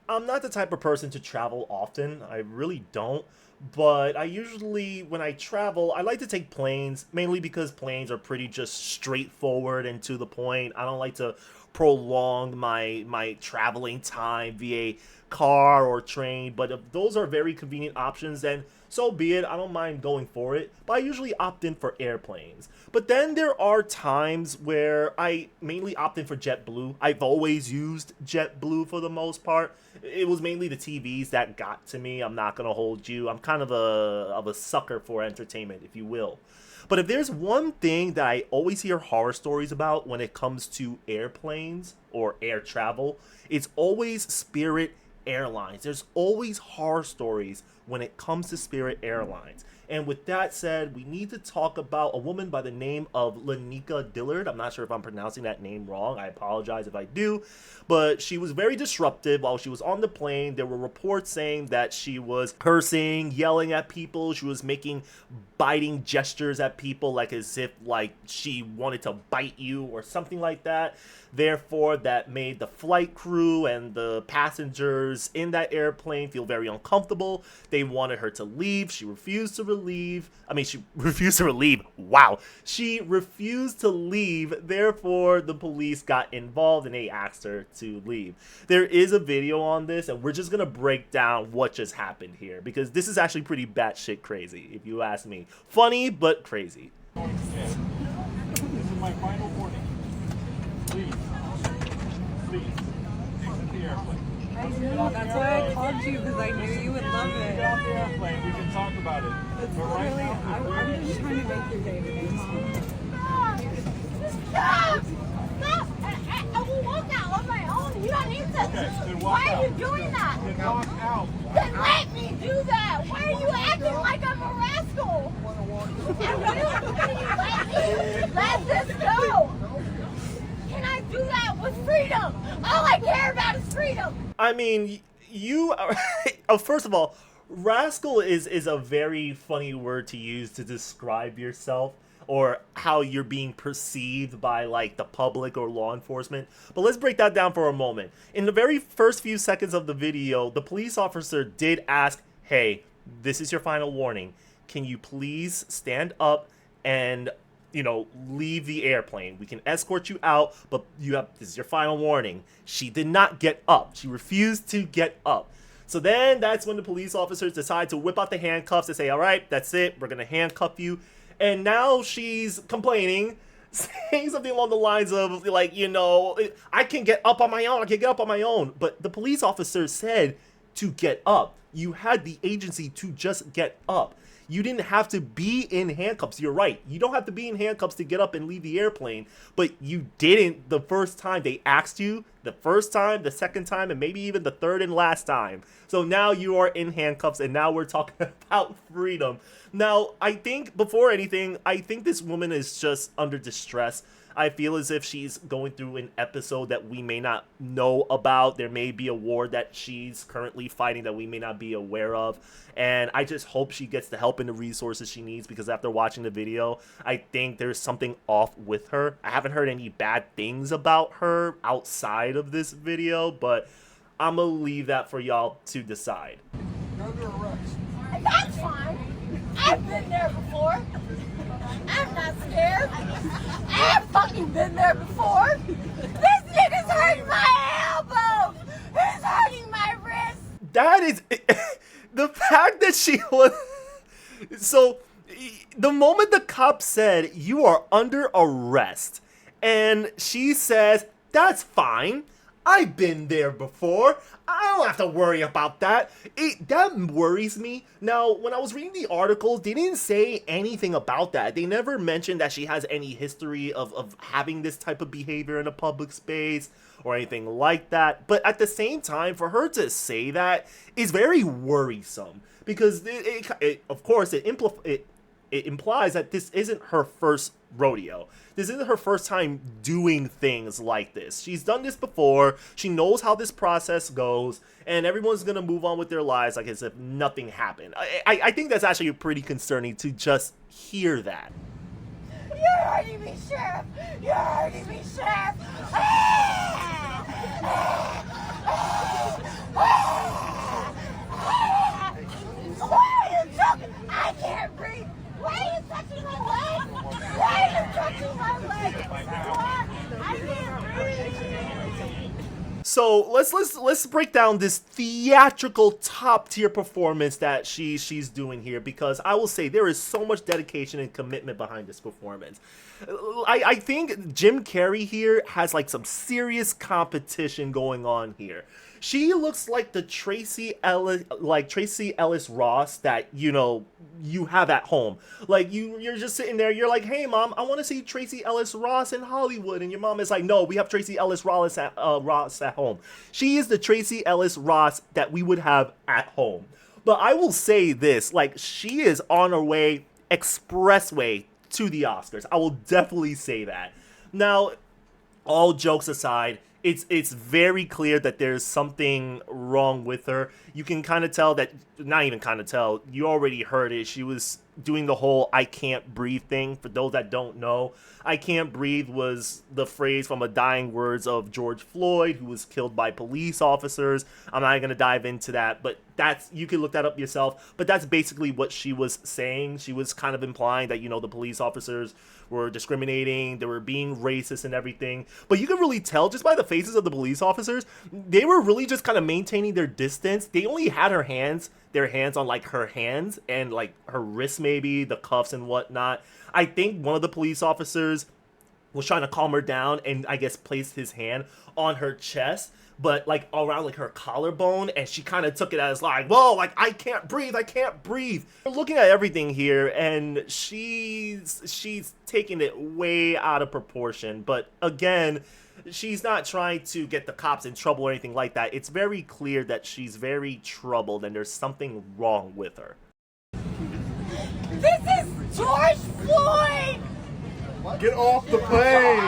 I'm not the type of person to travel often. I really don't. But I usually, when I travel, I like to take planes, mainly because planes are pretty just straightforward and to the point. I don't like to prolong my traveling time via car or train. But if those are very convenient options, then so be it. I don't mind going for it. But I usually opt in for airplanes. But then there are times where I mainly opt in for JetBlue. I've always used JetBlue for the most part. It was mainly the TVs that got to me. I'm not gonna hold you. I'm kind of a sucker for entertainment, if you will. But if there's one thing that I always hear horror stories about when it comes to airplanes or air travel, it's always Spirit Airlines. There's always horror stories when it comes to Spirit Airlines. And with that said, we need to talk about a woman by the name of Lanika Dillard. I'm not sure if I'm pronouncing that name wrong. I apologize if I do. But she was very disruptive while she was on the plane. There were reports saying that she was cursing, yelling at people. She was making biting gestures at people like as if like she wanted to bite you or something like that. Therefore, that made the flight crew and the passengers in that airplane feel very uncomfortable. They wanted her to leave. She refused to leave. She refused to leave. Wow. She refused to leave. Therefore, the police got involved and they asked her to leave. There is a video on this, and we're just going to break down what just happened here because this is actually pretty batshit crazy, if you ask me. Funny, but crazy. This is my final warning. Please, exit the airplane. I know, that's why I called you, because I knew you would love Get it. off the airplane. We can talk about it. It's But right literally, now, I'm just trying to make your day today, Mom. Stop! Stop! I will walk out on my own. You don't need to. Okay, then walk Why are you out. doing that? Then walk out. Then let me do that. Why are you acting like I'm a rascal? And when you let this go? Can I do that with freedom? All I care about is freedom. I mean, you are, first of all, rascal is a very funny word to use to describe yourself or how you're being perceived by like the public or law enforcement. But let's break that down for a moment. In the very first few seconds of the video, the police officer did ask, "Hey, this is your final warning. Can you please stand up and leave the airplane? We can escort you out, but this is your final warning." She did not get up. She refused to get up. So then that's when the police officers decide to whip out the handcuffs and say, "All right, that's it. We're going to handcuff you." And now she's complaining, saying something along the lines of, like, "I can get up on my own. I can get up on my own." But the police officer said to get up. You had the agency to just get up. You didn't have to be in handcuffs. You're right. You don't have to be in handcuffs to get up and leave the airplane. But you didn't the first time they asked you, the first time, the second time, and maybe even the third and last time. So now you are in handcuffs, and now we're talking about freedom. Now, I think, before anything, I think this woman is just under distress. I feel as if she's going through an episode that we may not know about. There may be a war that she's currently fighting that we may not be aware of. And I just hope she gets the help and the resources she needs, because after watching the video, I think there's something off with her. I haven't heard any bad things about her outside of this video, but I'm going to leave that for y'all to decide. You're under arrest. That's fine. I've been there before. I'm not scared. I've fucking been there before. This nigga's hurting my elbow. He's hurting my wrist. That is the fact that she was so the moment the cop said you are under arrest and she says that's fine, I've been there before, I don't have to worry about that. That worries me. Now, when I was reading the articles, they didn't say anything about that. They never mentioned that she has any history of having this type of behavior in a public space or anything like that. But at the same time, for her to say that is very worrisome, because of course, it implies that this isn't her first rodeo. This isn't her first time doing things like this. She's done this before. She knows how this process goes, and everyone's gonna move on with their lives like as if nothing happened. I think that's actually pretty concerning to just hear that. You're hurting me, Sheriff. You're hurting me, Sheriff. So let's break down this theatrical top tier performance that she's doing here, because I will say there is so much dedication and commitment behind this performance. I think Jim Carrey here has like some serious competition going on here. She looks like the Tracy Ellis Ross that you have at home. Like you're just sitting there, you're like, hey mom, I want to see Tracy Ellis Ross in Hollywood, and your mom is like, no, we have Tracy Ellis Ross at home. She is the Tracy Ellis Ross that we would have at home. But I will say this, like, she is on her way, expressway to the Oscars. I will definitely say that. Now, all jokes aside, it's very clear that there's something wrong with her. You can kind of tell that, not even kind of tell, you already heard it. She was doing the whole I can't breathe thing. For those that don't know, I can't breathe was the phrase from the dying words of George Floyd, who was killed by police officers. I'm not going to dive into that, but you can look that up yourself. But that's basically what she was saying. She was kind of implying that, the police officers were discriminating, they were being racist and everything. But you can really tell just by the faces of the police officers, they were really just kind of maintaining their distance. They only had their hands on like her hands and like her wrists, maybe the cuffs and whatnot. I think one of the police officers was trying to calm her down and I guess placed his hand on her chest, but like around like her collarbone, and she kind of took it as like, whoa, like I can't breathe. We're looking at everything here, and she's taking it way out of proportion. But again, she's not trying to get the cops in trouble or anything like that. It's very clear that she's very troubled and there's something wrong with her. This is George Floyd! Get off the plane!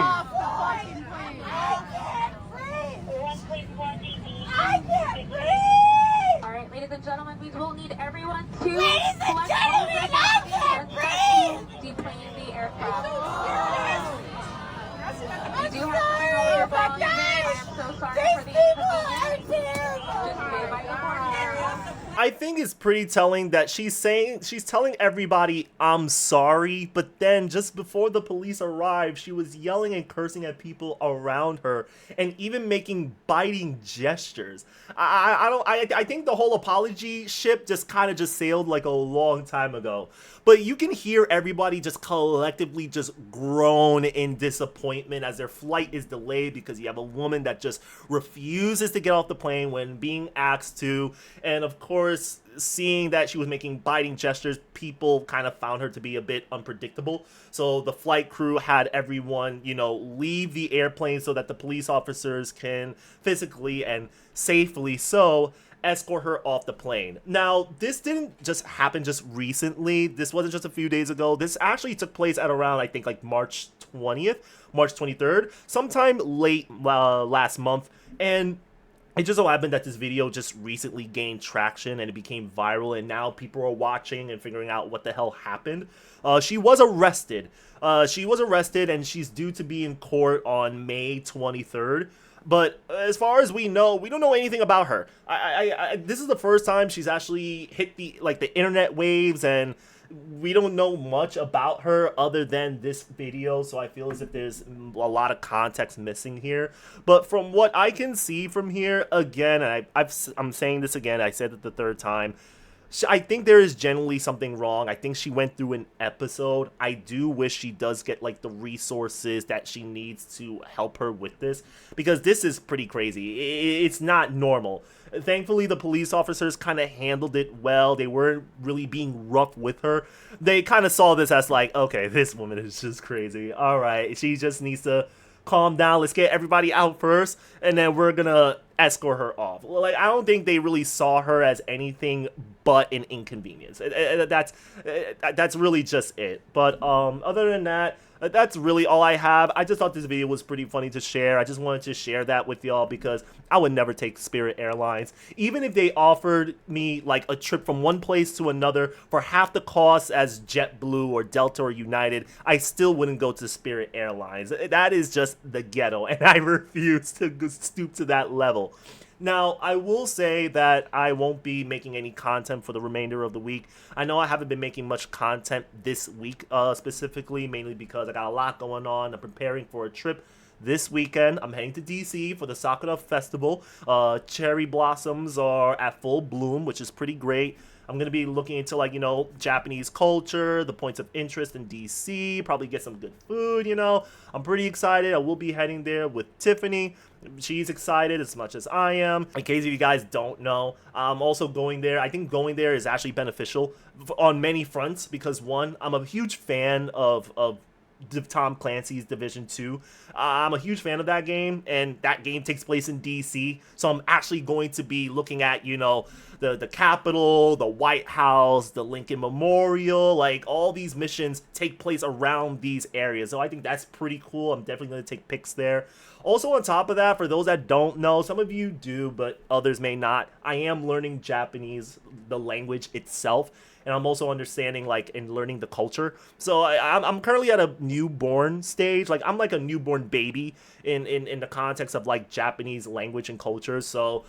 I can't breathe! All right, ladies and gentlemen, we will need everyone to Ladies and collect gentlemen, all I the can't breathe! deplane the aircraft. I'm You do sorry, have to bring all your oh my belongings in. I gosh! am so sorry These for the people are inconvenience. terrible! Just stay by your boarding area. I think it's pretty telling that she's telling everybody I'm sorry, but then just before the police arrived, she was yelling and cursing at people around her and even making biting gestures. I think the whole apology ship just kind of just sailed like a long time ago. But you can hear everybody just collectively just groan in disappointment as their flight is delayed because you have a woman that just refuses to get off the plane when being asked to. And of course, seeing that she was making biting gestures, people kind of found her to be a bit unpredictable. So the flight crew had everyone, leave the airplane so that the police officers can physically and safely escort her off the plane. Now, this didn't just happen just recently. This wasn't just a few days ago. This actually took place at around, I think, like March 20th, March 23rd, sometime late last month. And it just so happened that this video just recently gained traction and it became viral, and now people are watching and figuring out what the hell happened. She was arrested. And she's due to be in court on May 23rd. But as far as we don't know anything about her. This is the first time she's actually hit the internet waves, and we don't know much about her other than this video. So I feel as if there's a lot of context missing here. But from what I can see from here, again, and I'm saying this again, I said it the third time, I think there is generally something wrong. I think she went through an episode. I do wish she does get like the resources that she needs to help her with this, because this is pretty crazy. It's not normal. Thankfully, the police officers kind of handled it well. They weren't really being rough with her. They kind of saw this as like, okay, this woman is just crazy. All right, she just needs to calm down. Let's get everybody out first, and then we're gonna escort her off. Like, I don't think they really saw her as anything but an inconvenience. That's really just it. But other than that, that's really all I have. I just thought this video was pretty funny to share. I just wanted to share that with y'all because I would never take Spirit Airlines. Even if they offered me like a trip from one place to another for half the cost as JetBlue or Delta or United, I still wouldn't go to Spirit Airlines. That is just the ghetto, and I refuse to stoop to that level. Now, I will say that I won't be making any content for the remainder of the week. I know I haven't been making much content this week specifically, mainly because I got a lot going on. I'm preparing for a trip this weekend. I'm heading to DC for the Sakura Festival. Cherry blossoms are at full bloom, which is pretty great. I'm going to be looking into, like, Japanese culture, the points of interest in DC, probably get some good food, I'm pretty excited. I will be heading there with Tiffany. She's excited as much as I am. In case you guys don't know, I'm also going there. I think going there is actually beneficial on many fronts because, one, I'm a huge fan of Tom Clancy's Division 2. I'm a huge fan of that game, and that game takes place in DC, so I'm actually going to be looking at, the Capitol, the White House, the Lincoln Memorial, like, all these missions take place around these areas, so I think that's pretty cool. I'm definitely going to take pics there. Also, on top of that, for those that don't know, some of you do, but others may not, I am learning Japanese, the language itself, and I'm also understanding, like, and learning the culture. So I'm currently at a newborn stage. Like, I'm like a newborn baby in the context of, like, Japanese language and culture. So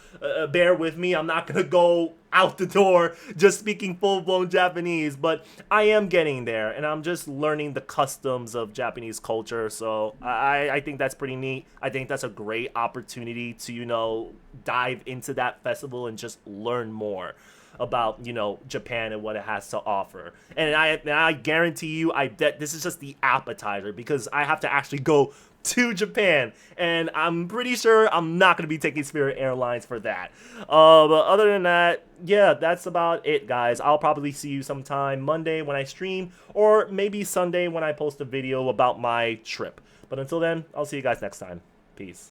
bear with me. I'm not going to go out the door just speaking full-blown Japanese. But I am getting there, and I'm just learning the customs of Japanese culture. So I think that's pretty neat. I think that's a great opportunity to, dive into that festival and just learn more about Japan and what it has to offer. And I guarantee you, I bet this is just the appetizer because I have to actually go to Japan, and I'm pretty sure I'm not going to be taking Spirit Airlines for that. But other than that, yeah, that's about it, guys. I'll probably see you sometime Monday when I stream, or maybe Sunday when I post a video about my trip. But until then, I'll see you guys next time. Peace.